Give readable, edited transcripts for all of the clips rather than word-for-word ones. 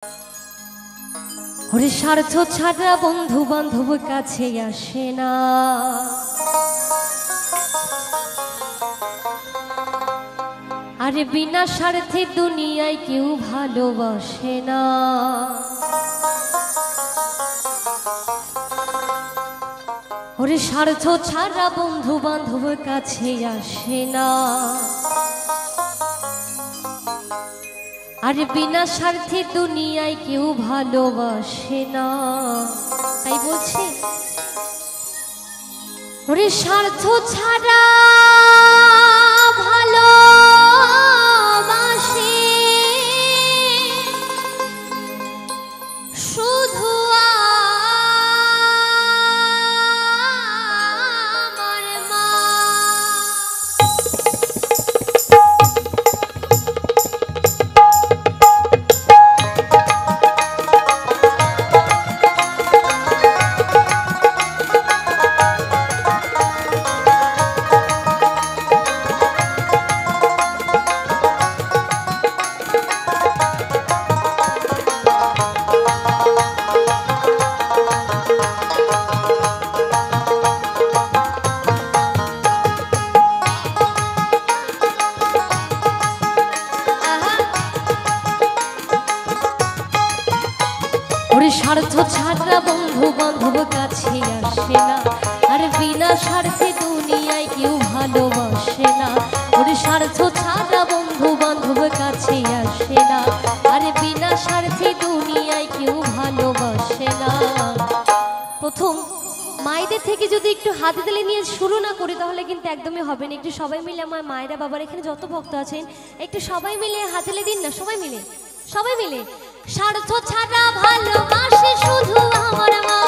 ওরে স্বার্থ ছাড়া বন্ধু বান্ধব কাছে আসে না, আরে বিনা স্বার্থে দুনিয়ায় কেউ ভালোবাসে না। ওরে স্বার্থ ছাড়া বন্ধু বান্ধব কাছে আসে না, আরে বিনা স্বার্থে দুনিয়ায় কেউ ভালোবাসে না। তাই বলছে ওরে স্বার্থ ছাড়া ভালোবাসে শুধু আমার মা। স্বার্থ ছাড়া বন্ধু বান্ধব কাছে আসে না, আর বিনা স্বার্থে দুনিয়ায় কেউ ভালোবাসে না। ওরে স্বার্থ ছাড়া বন্ধু বান্ধব কাছে আসে না, আর বিনা স্বার্থে দুনিয়ায় কেউ ভালোবাসে না। প্রথম মায়েদের থেকে যদি একটু হাতে তালি নিয়ে শুরু না করি তাহলে কিন্তু একদমই হবে না। একটু সবাই মিলে আমার মায়েরা বাবার এখানে যত ভক্ত আছেন একটু সবাই মিলে হাততালি দিন না, সবাই মিলে সবাই মিলে। স্বার্থ ছাড়া ভালোবাসে শুধু আমার মা,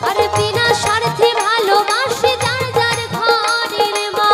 আর বিনা স্বার্থে ভালোবাসে যার যার ঘরের মা।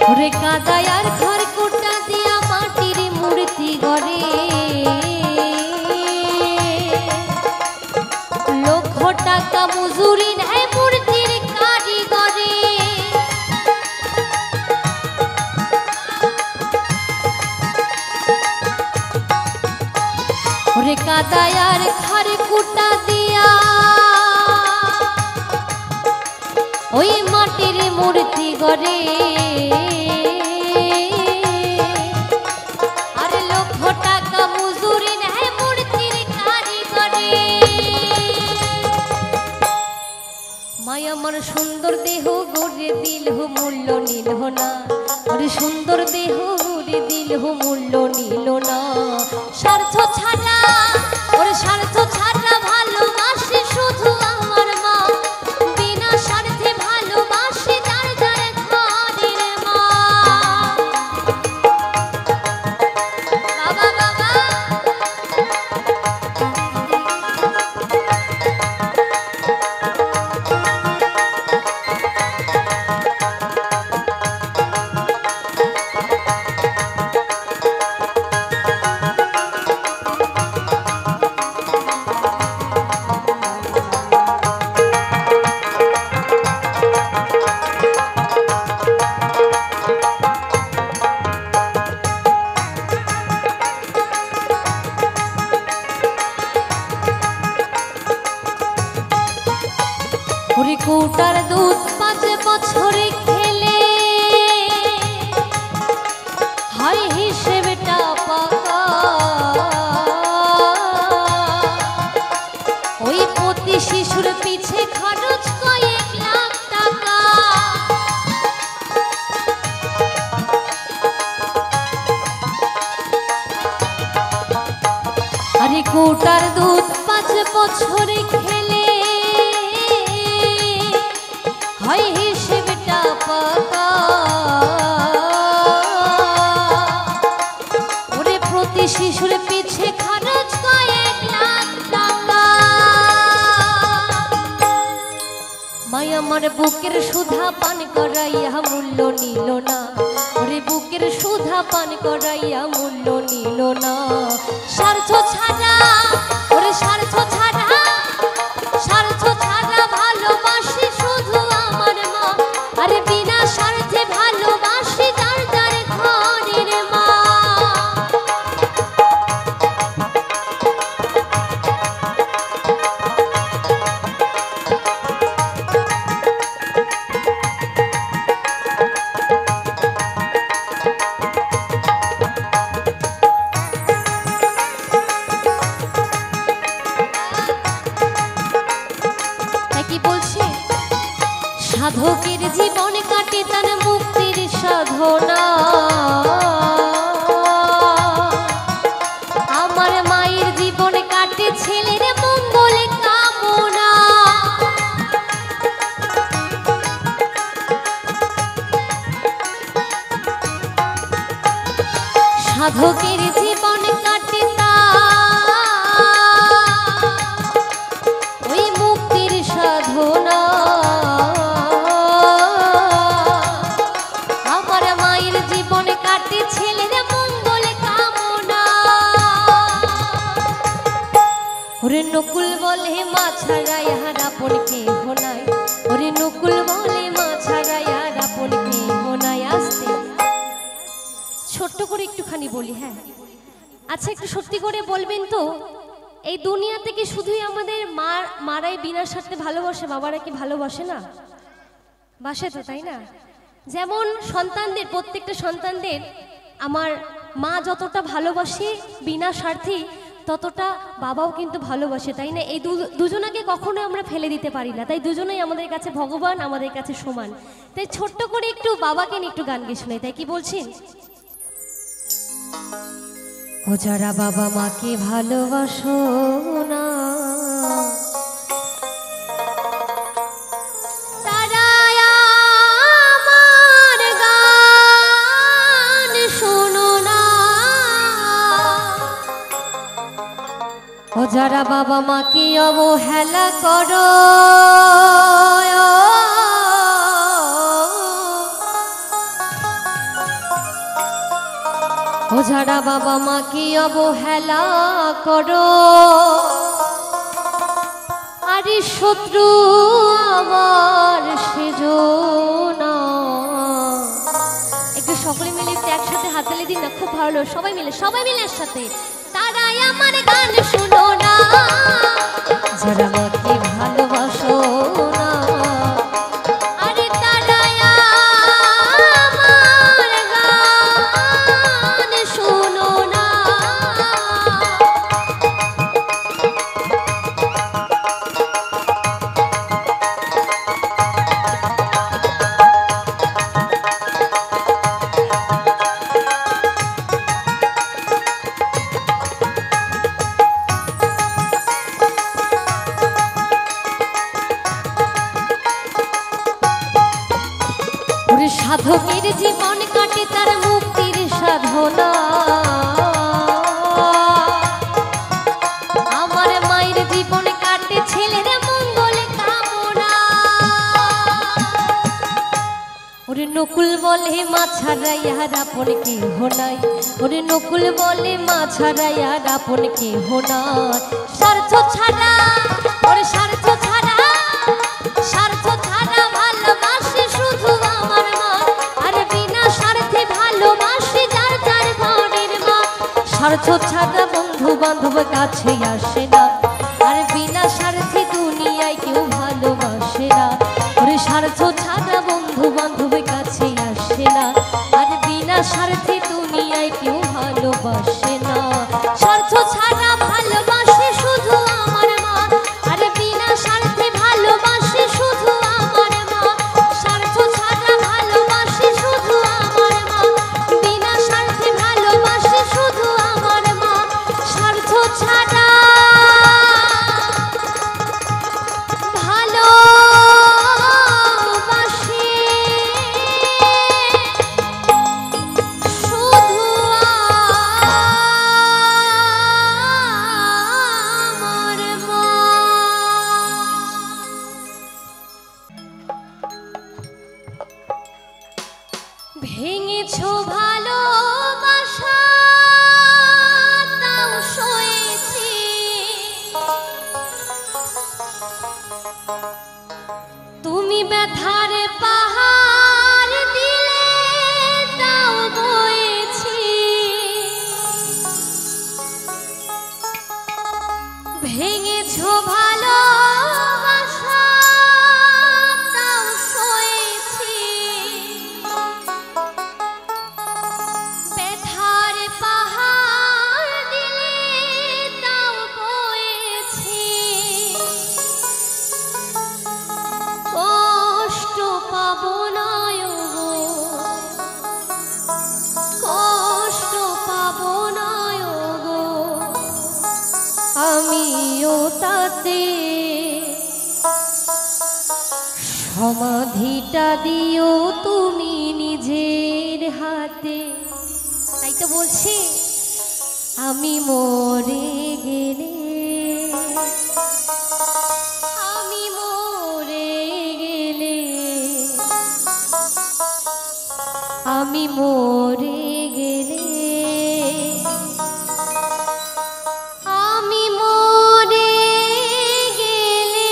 ওরে কাদায়ার ঘর কোটা দিয়া মাটির মূর্তি গড়ে, লক্ষ টাকা মজুরি নেয় মূর্তির কারিগরে। ওরে কাদায়ার ঘর কোটা দিয়া ওই মাটির মূর্তি গড়ে, আর লক্ষ টাকা মজুরি নেয় মূর্তির কারিগরে। মাই আমার সুন্দর দেহ গড়ে দিল মূল্য নিল না, আর সুন্দর দেহ গড়ে দিল মূল্য নিল না। স্বার্থ ছাড়া ওরে স্বার্থ ছাড়া ভালোবাসে শুধু আমার মা, বিনা স্বার্থে ভালোবাসে যার যার ঘরের মা। বাবা বাবা ওরে কৌটার দুধ 5 বছরে খেলে হয় হিসেবটা পাকা, ওই প্রতি শিশুর পিছে খরচ কয়েক লাখ টাকা। আরে কোটার দুধ 5 বছরে খেলে হয় হিসেবটা পাকা। ওরে প্রতি শিশুর পিছে খরচ কয়েক লাখ টাকা। মায়া আমার বুকের সুধা পান করাইয়া মূল্য নিল না। ওরে বুকের সুধা পান করাইয়া মূল্য নিল না। স্বার্থ ছাড়া, ওরে স্বার্থ ছাড়া, স্বার্থ ছাড়া ভালোবাসি শুধু আমার মা। আরে বিনা স্বার্থে ভালোবাসি যার যার ঘরের মা। সাধকের জীবন কাটে তার মুক্তির সাধনা। আমার মায়ের জীবন কাটে ছেলের মঙ্গল কামনা। সাধকের জীবন কাটে ওই মুক্তির সাধনা। ছেলের মঙ্গল কামনা। ওরে নকুল বলে মা ছাড়া ইহার আপন কেহ নাই। ওরে নকুল বলে মা ছাড়া ইহার আপন কেহ নাই। আসতে ছোট্ট করে একটুখানি বলি, হ্যাঁ আচ্ছা একটু সত্যি করে বলবেন তো, এই দুনিয়াতে কি শুধুই আমাদের মারাই বিনা স্বার্থে ভালোবাসে, বাবারা কি ভালোবাসে না? বাসে তো, তাই না? যেমন সন্তানদের, প্রত্যেকটা সন্তানদের আমার মা যতটা ভালোবাসে বিনা স্বার্থে, ততটা বাবাও কিন্তু ভালোবাসে, তাই না? এই দুজনাকে কখনো আমরা ফেলে দিতে পারি না। তাই দুজনেই আমাদের কাছে ভগবান, আমাদের কাছে সমান। তাই ছোট্ট করে একটু বাবাকে নিয়ে একটু গান গিয়ে শোনাই, তাই কি বলছেন? ও যারা বাবা মাকে ভালোবাসো না, ও যারা বাবা মাকে অবহেলা করো, ও যারা বাবা মাকে অবহেলা করো, আরে শত্রু আমার সেজনা। একটু সকলে মিলে একসাথে হাততালি দিন না, খুব ভালো। সবাই মিলে একসাথে। তারাই আমার গান শুনো না, যারা আমাকে ভালোবাসো না। আরে তারাই আমার গান শুনো না। সাধকের জীবন কাটে তার মুক্তির সাধনা। আমার মায়ের জীবন কাটে ছেলের মঙ্গল কামনা। ওরে নকুল বলে মা ছাড়া ইহার আপন কেহ নাই। ওরে নকুল বলে মা ছাড়া ইহার আপন কেহ নাই। স্বার্থ ছাড়া, ওরে স্বার্থ ছাড়া, স্বার্থ ছাড়া ভালোবাসে শুধু আমার মা। আরে বিনা স্বার্থে ভালোবাসে যার যার ঘরের মা। স্বার্থ ছাড়া বন্ধু বান্ধব কাছে আসে না। আর বিনা স্বার্থে দুনিয়ায় কেউ ভালোবাসে না। ওরে স্বার্থ ছাড়া বন্ধু বান্ধব কাছে আসে না। আর বিনা স্বার্থে দুনিয়ায় কেউ ভালোবাসে না। স্বার্থ ছাড়া ভালোবাসে শুধু আমার মা। আরে বিনা স্বার্থে ভালোবাসে শুধু আমার মা। স্বার্থ ছাড়া ভালোবাসে শুধু আমার মা। বিনা স্বার্থে ভালোবাসে শুধু আমার মা। স্বার্থ ছাড়া ব্যথার পাহাড় দিলে তাও বয়েছি, ভেঙেছো ভালোবাসা তাও সয়েছি, ব্যথার পাহাড় দিলে তাও বয়েছি, কষ্ট পাবো না গো, কষ্ট পাবো না গো, আমিও তাতে সমাধিটা দিও তুমি নিজের হাতে। তাই তো বলছি আমি মরে গেলে, আমি মরে গেলে, আমি মরে গেলে, আমি মরে গেলে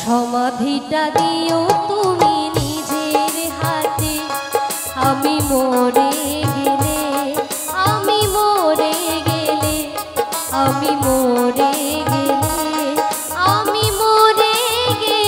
সমাধিটা দিও তুমি নিজের হাতে, আমি মরে গেলে, আমি মরে গেলে, আমি মরে গেলে, আমি মরে গেলে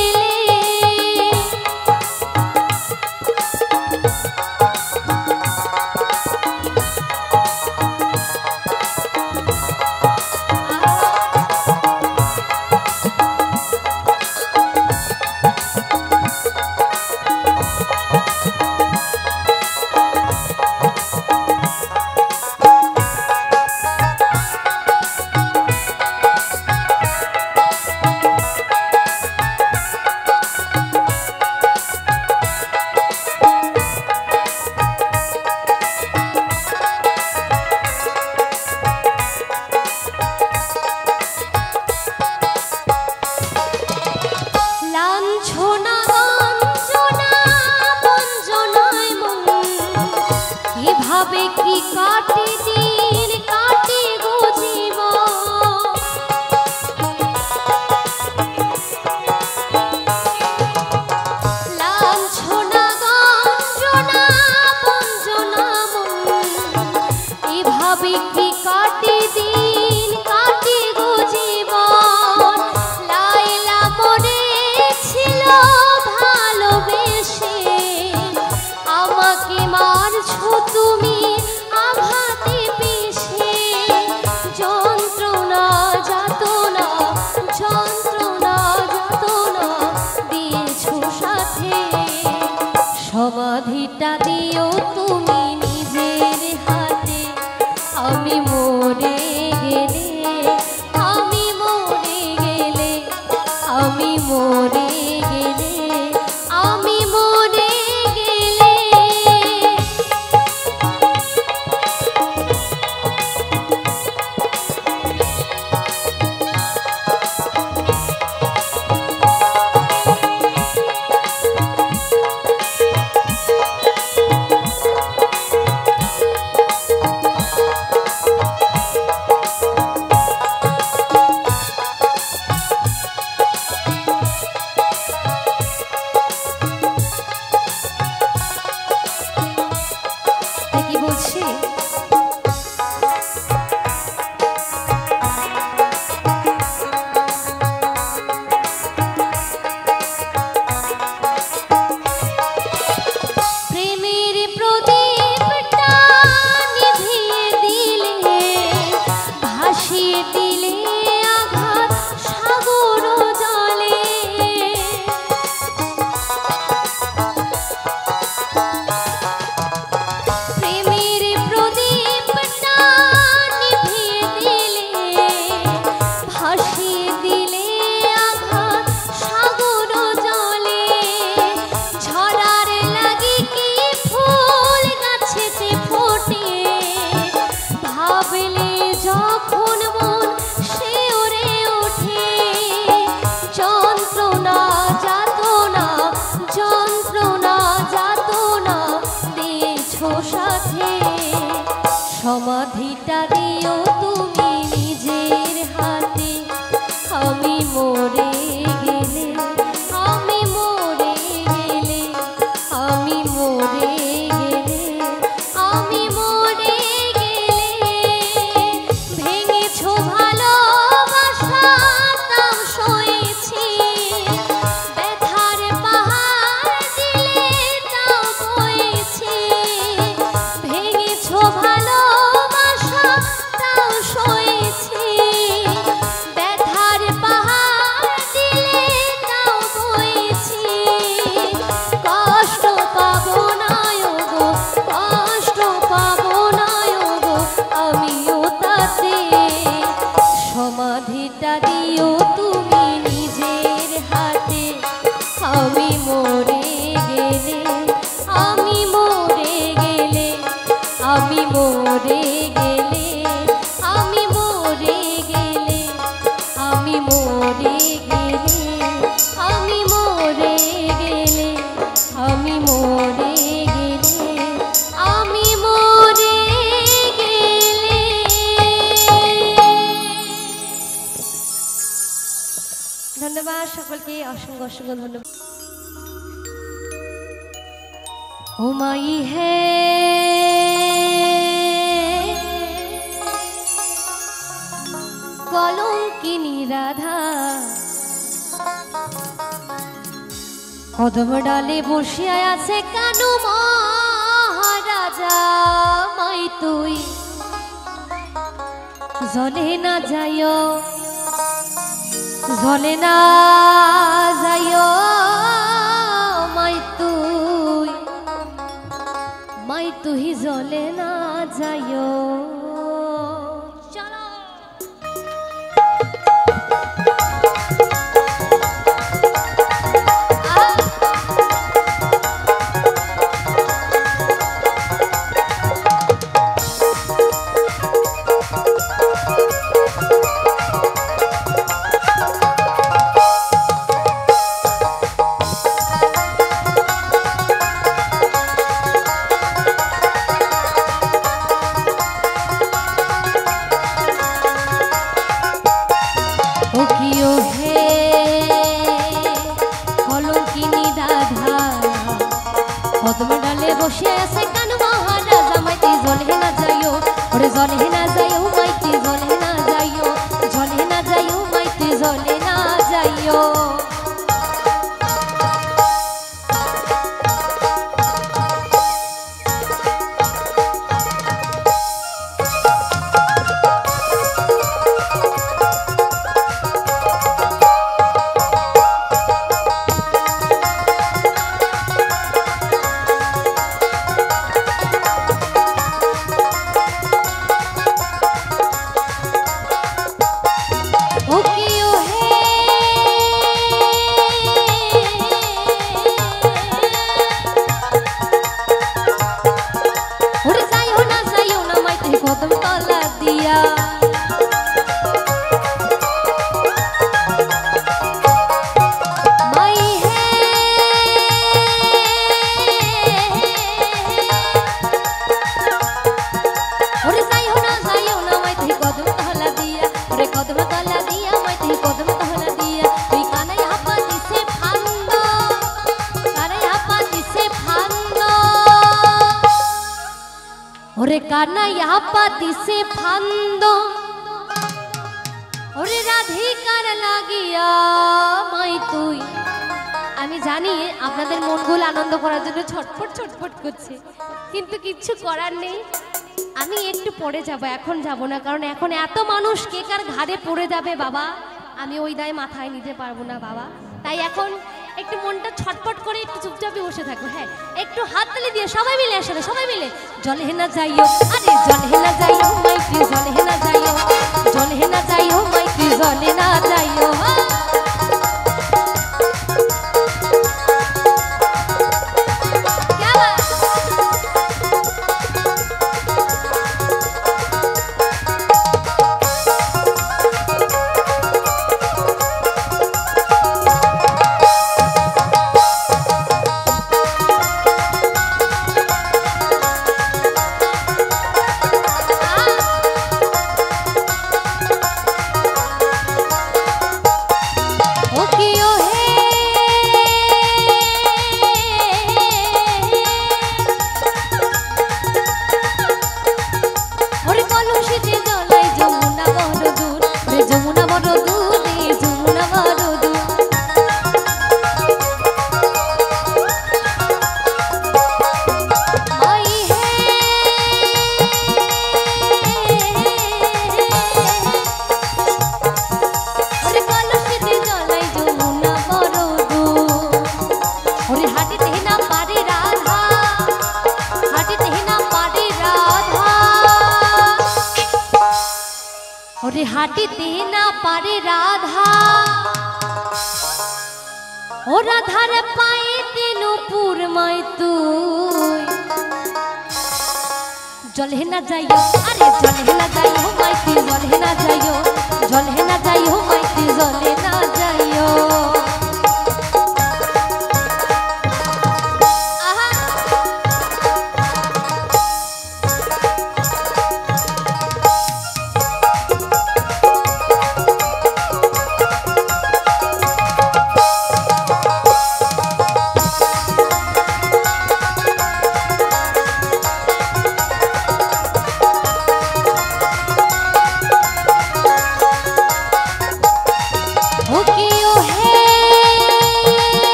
এভাবে কি কাটে দিন, কাটে গো জীবন, লাঞ্ছনা গঞ্জনা বঞ্জনা মন, এভাবে কি কাটে দিন, কাটে গো জীবন, লাইলা মরেছিল ভালোবেসে, আমাকে মারছো তুমি আঘাতে পিষে, যন্ত্রণা যাতনা, যন্ত্রণা যাতনা দিয়েছো সাথে, সমাধিটা দিও তুমি নিজের হাতে, আমি মরে গেলে, আমি মরে গেলে, আমি মরে গেলে, আমি মরে গেলে সমাধিটা দিও তুমি নিজের হাতে। আমি মরে গেলে, আমি মরে গেলে, আমি মরে গেলে, আমি মরে গেলে, ভেঙেছো ভালোবাসা তাও সয়েছি, ব্যথার পাহাড় দিলে তাও বয়েছি, ভেঙেছো ভালোবাসা তাও সয়েছি, ব্যথার পাহাড় দিলে তাও বয়েছি, কষ্ট পাবো না গো, কষ্ট পাবো না গো, আমিও তাতে। সমাধিটা দিও তুমি নিজের হাতে। আমি মরে গেলে, আমি মরে গেলে, আমি মরে গেলে, আমি মরে গেলে, আমি মরে গেলে, আমি মরে গেলে, আমি মরে গেলে, আমি মরে গেলে। ধন্যবাদ সকলকে, অসংখ্য অসংখ্য ধন্যবাদ। ও মাই হে কলঙ্কিনী রাধা, কদম ডালে বসে আছে কানু মহারাজা, মাই তুই জলে না যাইও, জলে না যাইও, মাই তুই, মাই তুই জলে না যাইও। চলো কদম ডালে বসে আছে কানু মহারাজা, মাইতি জলে না যাইও, ওরে জলে না যাইও, মাইতি জলে না যাইও, জলে না যাইও, মাইতি জলে না যাইও। ওরে কানাইয়া পাতি সে ফান্দো, ওরে রাধিকার লাগিয়া মাই তুই। আমি জানি আপনাদের মনগুলো আনন্দ করার জন্য ছটফট ছটফট করছে, কিন্তু কিচ্ছু করার নেই। আমি একটু পরে যাব, এখন যাব না, কারণ এখন এত মানুষ কে কার ঘাড়ে পড়ে যাবে বাবা, আমি ওই দায় মাথায় নিতে পারবো না বাবা। তাই এখন একটু মনটা ছটফট করে একটু চুপচাপে বসে থাকবো। হ্যাঁ, একটু হাত তালি দিয়ে সবাই মিলে আসলে, সবাই মিলে জলে না যাইও, আরে জলে না যাইও, মাইতি জলে না যাইও, জলে না যাইও, মাইতি জলে না যাইও। কলসিতে জলাই যমুনা বড় দূর, যমুনা বড় দূর, যমুনা বড় দূর। হাঁটিতে না পারে রাধা, ও রাধার পায়ে নূপুর মাই তুই। জলে না যাইও, আরে জলে না যাইও মাইতি, জলে না যাইও, জলে না যাইও মাইতি, জলে না যাইও।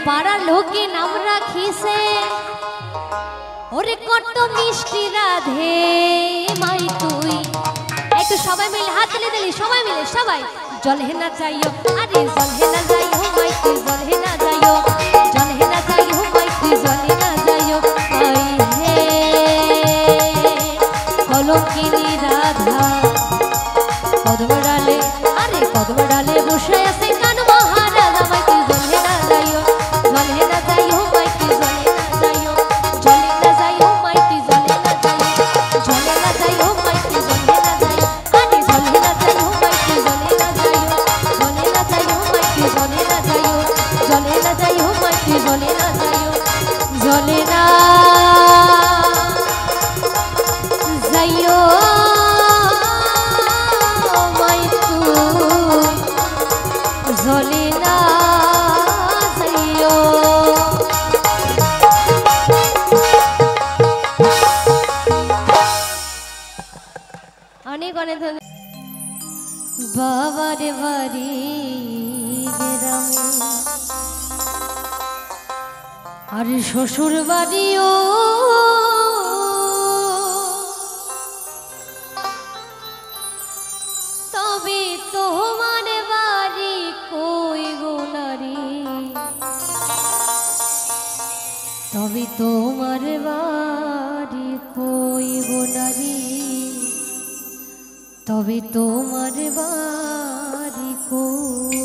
পাড়ার লোকে নাম রাখিছে ওরে কত মিষ্টি রাধে মাই তুই। একটু সবাই মিলে হাত তুলে দিলি, সবাই মিলে সবাই। জলে না যাইও, আরে জলে না যাইও মাই তুই, জলে না যাইও, জলে না যাইও মাই তুই, জলে না যাইও। আই হে কলঙ্কিনী রাধা কদম ডালে, আরে কদম ডালে বসে আছে কান মহারাজা মাই তুই, জলে না যাইও, জলে না যাইও মাই তুই, জলে না যাইও, জলে না যাইও মাই তুই, জলে না যাইও, জলে না যাইও মাই তুই, জলে না যাইও, আরে জলে না যাইও মাই তুই, জলে না যাইও, জলে না যাইও মাই তুই, জলে না যাইও, জলে না যাইও মাই তুই, জলে না যাইও, জলে না যাইও মাই তুই, জলে না যাইও। অনেক অনেক ধন্যবাদ। বাবার বাড়ি গ্রামে আর শ্বশুর বাড়িও তবে তোমার বাড়ি কই গো নারী, তবে তোমার বাড়ি কই গো নারী, তবে তোমার বাড়ি কই।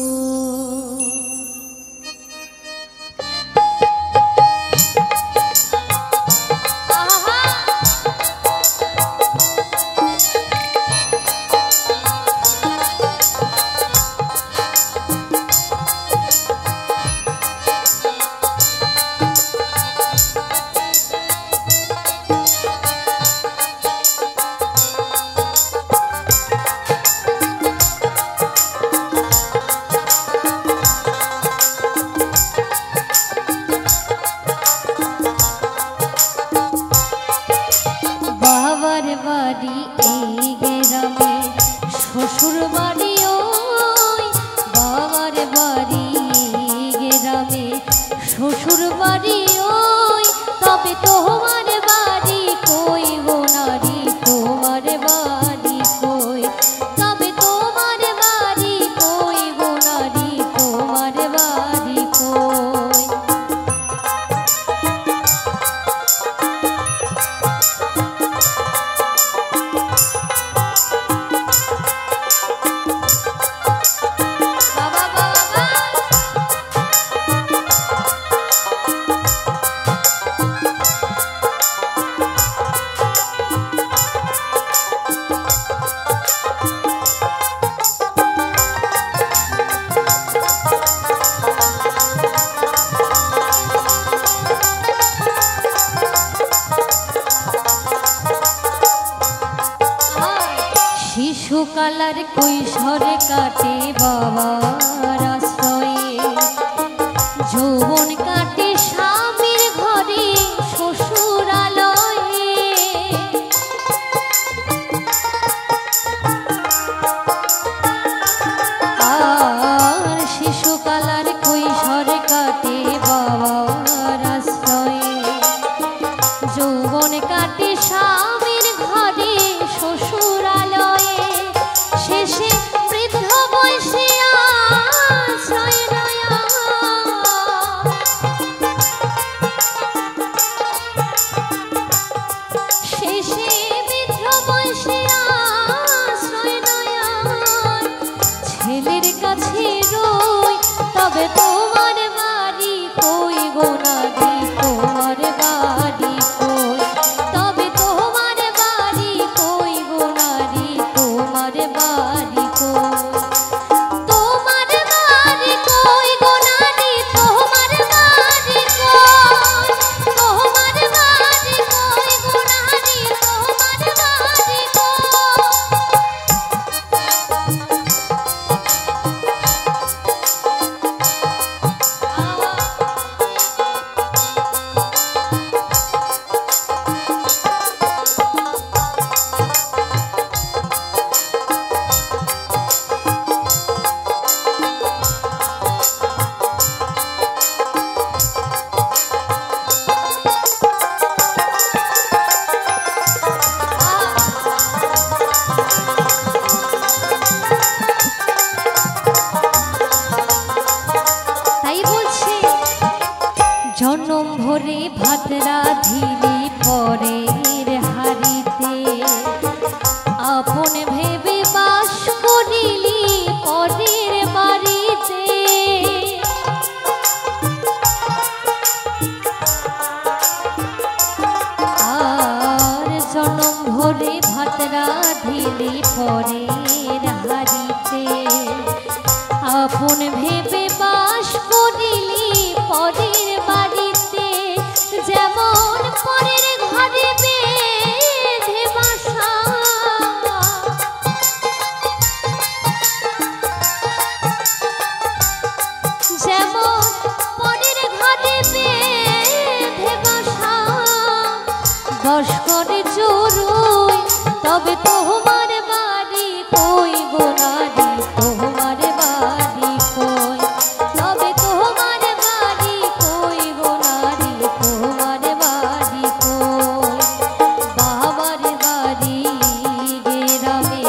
কালার কৈশোর কাটে বাবার আশ্রয়ে, যৌবন কাটে স্বামীর ঘরে শ্বশুরালয়ে। আর শিশুকালার কৈশোর কাটে বাবার আশ্রয়ে, যৌবন কাটে স্বামীর ঘরে শ্বশুরালয়ে। শেষে বৃদ্ধ বয়সে আশ্রয় নয়া, শেষে বৃদ্ধ বয়সে আশ্রয় নয়া। ছেলের কাছে রই তবে তোমার বাড়ি কই গো নারী, তোমার বাড়ি কই, তবে তোমার বাড়ি কই গো নারী, তোমার বাড়ি কই, তোমার বাড়ি কই গো নারী, তোমার বাড়ি কই, তোমার বাড়ি কই গো নারী, তোমার বাড়ি জনম ভরে ভাত রাঁধিলি পরের হাড়িতে, আপন ভেবে বাস করিলি পরের বাড়িতে। আর জনম ভরে ভাত রাঁধিলি পরের হাড়িতে, আপন ভেবে বাস করিলি পরের বাড়িতে। যেমন পরের ঘরে বেঁধে বাসা, যেমন পরের ঘরে বেঁধে বাসা। দশ করে চড়ুই তবে তোমার বাড়ি কই গো নারী, তোমার বাড়ি কই, তবে তোমার বাড়ি কই গো নারী, তোমার বাড়ি কই। বাবার বাড়ি গ্রামে,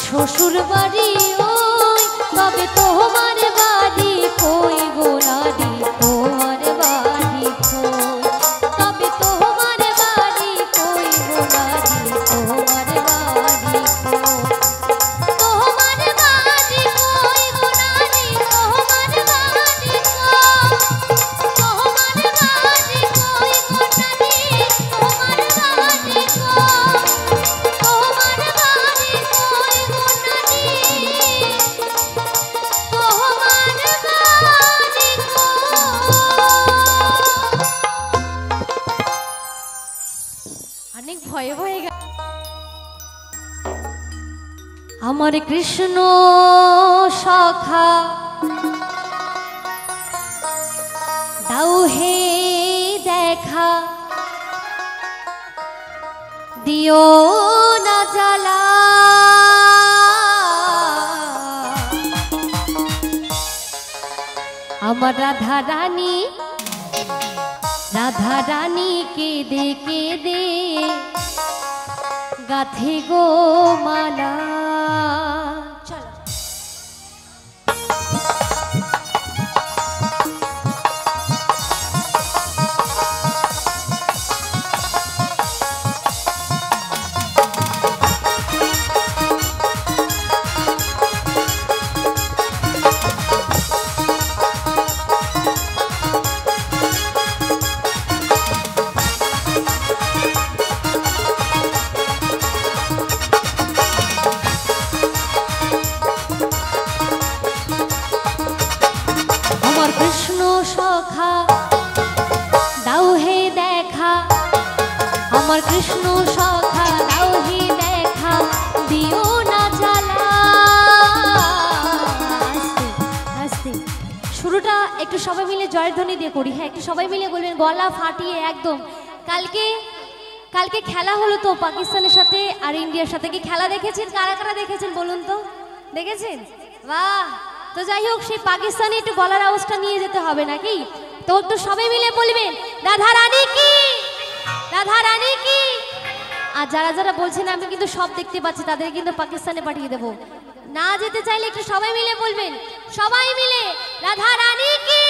শ্বশুর বাড়ি ওই, তবে তোমার বাড়ি কই গো নারী, তোমার বাড়ি কই, তবে তোমার বাড়ি কই গো নারী, তোমার বাড়ি কই, তোমার বাড়ি কই গো নারী, তোমার বাড়ি কই, তোমার বাড়ি কই গো নারী, তোমার বাড়ি কই, তোমার বাড়ি কই গো নারী, তোমার বাড়ি কই। অনেক ভয় হয়ে গেল। আমার কৃষ্ণ সখা দাও হে দেখা, দিও না জ্বালা। আমার রাধা রানী, রাধা রানী কেঁদে কেঁদে গাথে গো মালা। চলো আমার কৃষ্ণ সখা দাও হে দেখা, দিও না জ্বালা। সবাই মিলে জয়ের ধ্বনি দিয়ে করি। হ্যাঁ, একটু সবাই মিলে বলবেন গলা ফাটিয়ে একদম। কালকে খেলা হলো তো পাকিস্তানের সাথে আর ইন্ডিয়ার সাথে। কি খেলা দেখেছেন? কারা কারা দেখেছেন বলুন তো? দেখেছেন? বাহ! তো যাই হোক, সেই পাকিস্তানে একটু গলার আওয়াজটা নিয়ে যেতে হবে নাকি? তো একটু সবাই মিলে বলবেন রাধা রানী কি, রাধা রানী কি। আর যারা যারা বলছেন আমি কিন্তু সব দেখতে পাচ্ছি, তাদের কিন্তু পাকিস্তানে পাঠিয়ে দেবো। না যেতে চাইলে একটু সবাই মিলে বলবেন, সবাই মিলে রাধা রানী কি,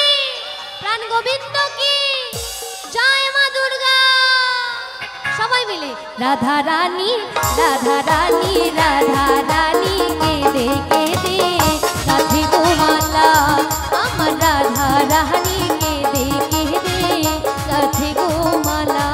প্রাণ গোবিন্দ কি, জয় মা দুর্গা। সবাই মিলে রাধা রানী, রাধা রানী, রাধা রানী কেঁদে কেঁদে কাঁধে গোমালা, আমার রাধা রানী কেঁদে কেঁদে কাঁধে গোমালা।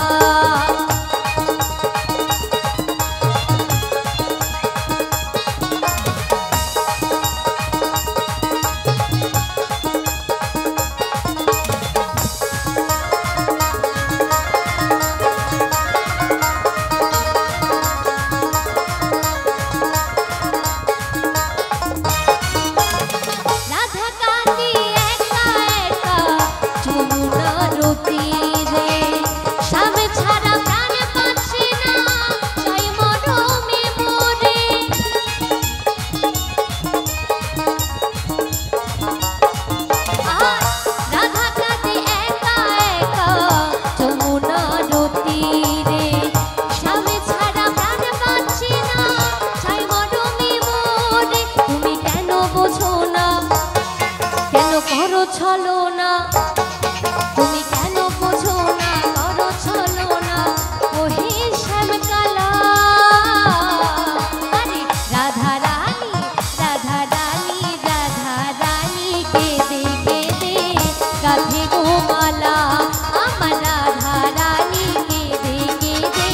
ছলো না তুমি কেন বোঝো না, করো ছলো না ওহে শ্যামকালা। আরে রাধা রানী, রাধা রানী, রাধা রানী কেঁদে কেঁদে কাঁধে গোমালা, আমার রাধা রানী কেঁদে কেঁদে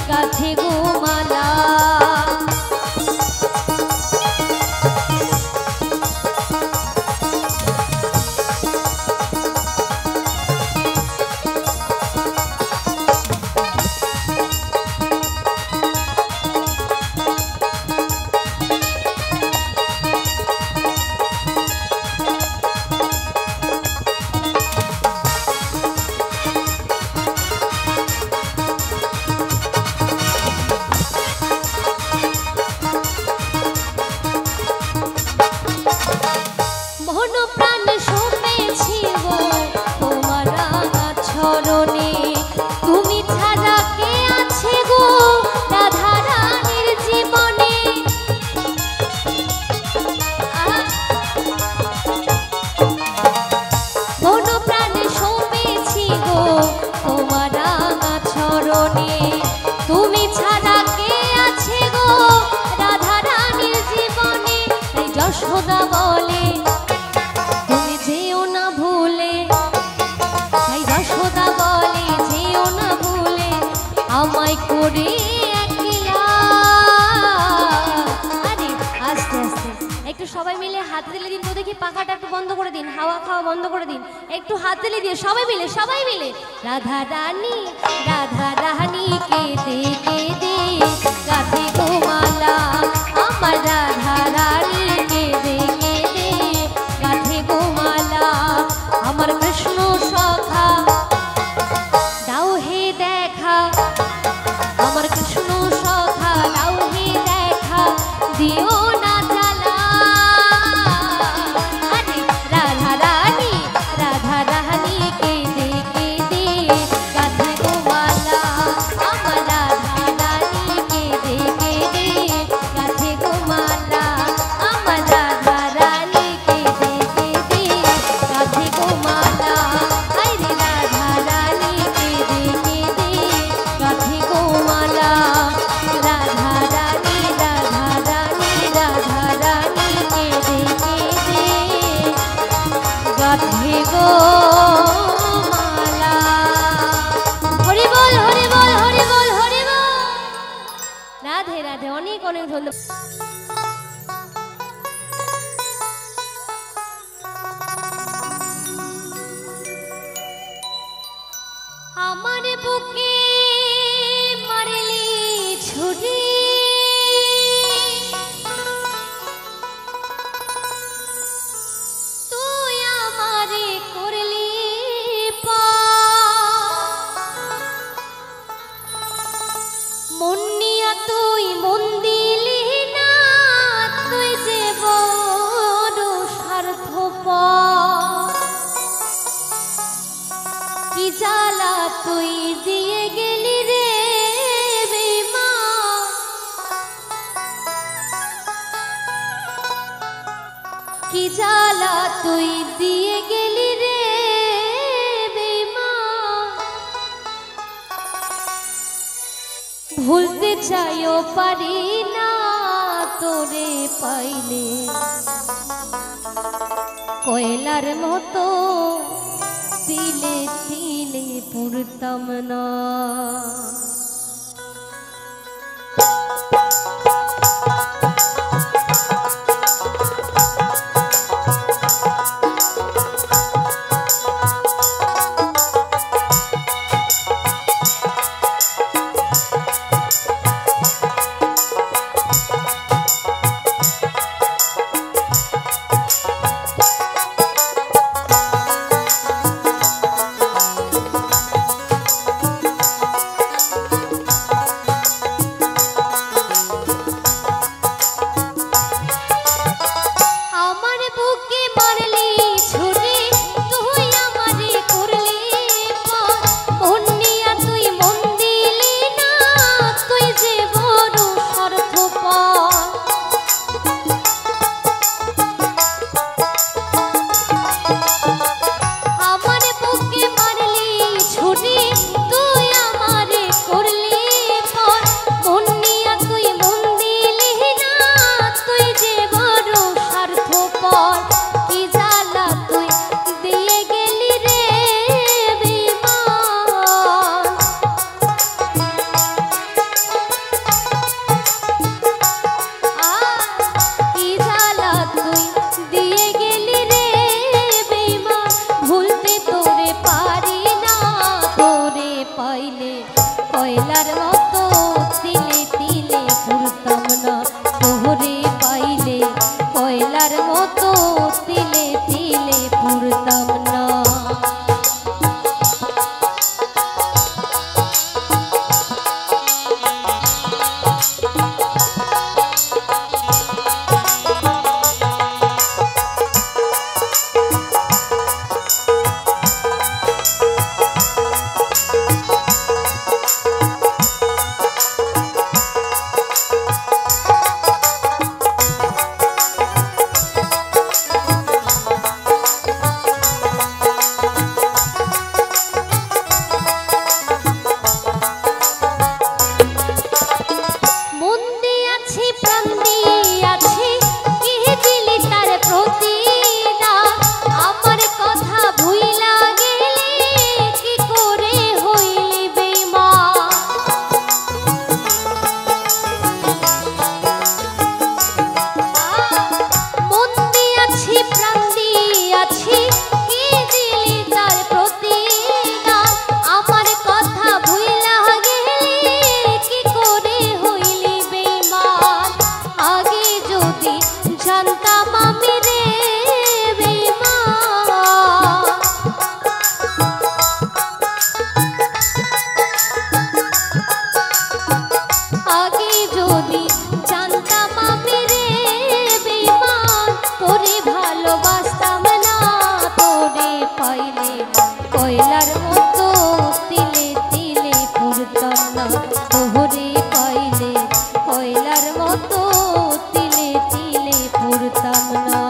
কাঁধে গোমালা। তুমি ছাড়া কে আছে গো রাধা রানীর জীবনে, মন প্রাণে সমেছি গো তোমার রাঙা চরণে। তুমি ছাড়া কে আছে গো রাধা রানীর জীবনে। তাই যশোদা বলে তুমি যেও না ভুলে, তাই যশোদা বলে যেও না ভুলে আমায় করে একলা। আরে আস্তে আস্তে একটু সবাই মিলে হাত দিলে দিন তো দেখি, পাখাটা একটু বন্ধ করে দিন, হাওয়া খাওয়া বন্ধ করে দিন, একটু হাত দিলে দিয়ে সবাই মিলে, সবাই মিলে রাধা রানী, রাধা রানী কেঁদে কেঁদে কাঁধে গোমালা, আমার রাধা রানী কেঁদে কেঁদে কাঁধে গোমালা। আমার কৃষ্ণ সখা দাও হে দেখা, আমার কৃষ্ণ সখা দাও হে দেখা, দিও না জ্বালা। আরে রাধা রানী, রাধা রানী কেঁদে কেঁদে কাঁধে গোমালা, আমার রাধা রানী কেঁদে কেঁদে কি জ্বালা তুই দিয়ে গেলি রে বেঈমান, কি জ্বালা তুই দিয়ে গেলি রে বেঈমান, ভুলতে চাইও পারি না তোরে পাইলে, কয়লার মতো তিলে তিলে পুরতাম না। কয়লার মতো তিলে তিলে পুরতাম না তোরে পাইলে, কয়লার মতো তিলে তিলে পুরতাম না। কয়লার মতো তিলে তিলে পুরতাম না তোরে পাইলে, কয়লার মতো তিলে তিলে পুরতাম না।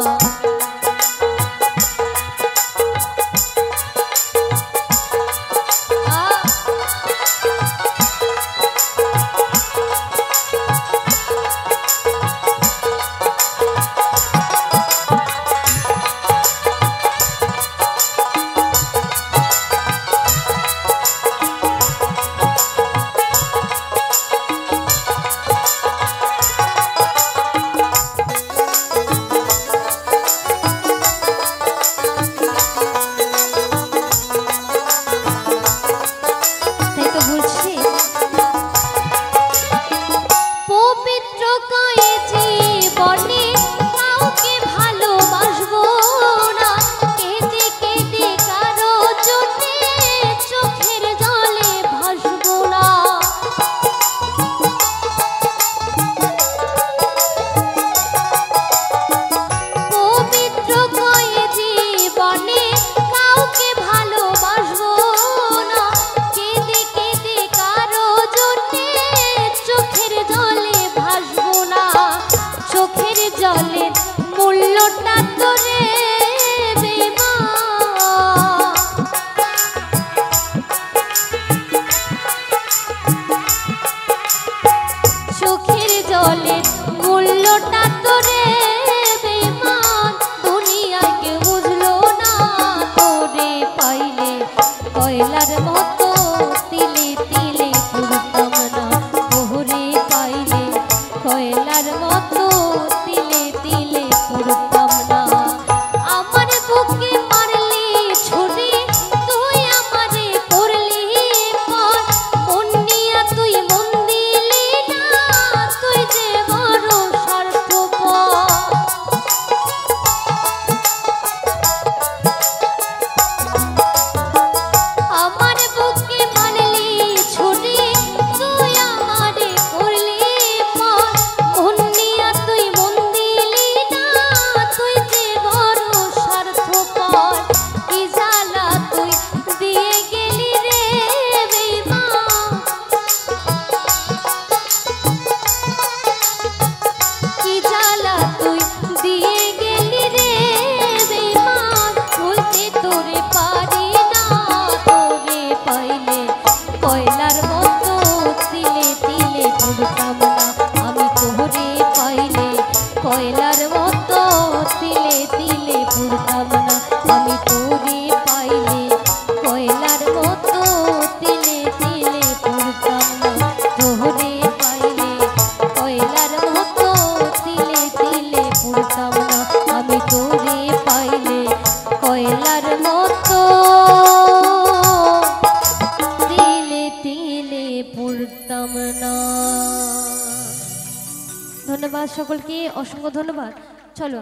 সকলকে অসংখ্য ধন্যবাদ। চলো।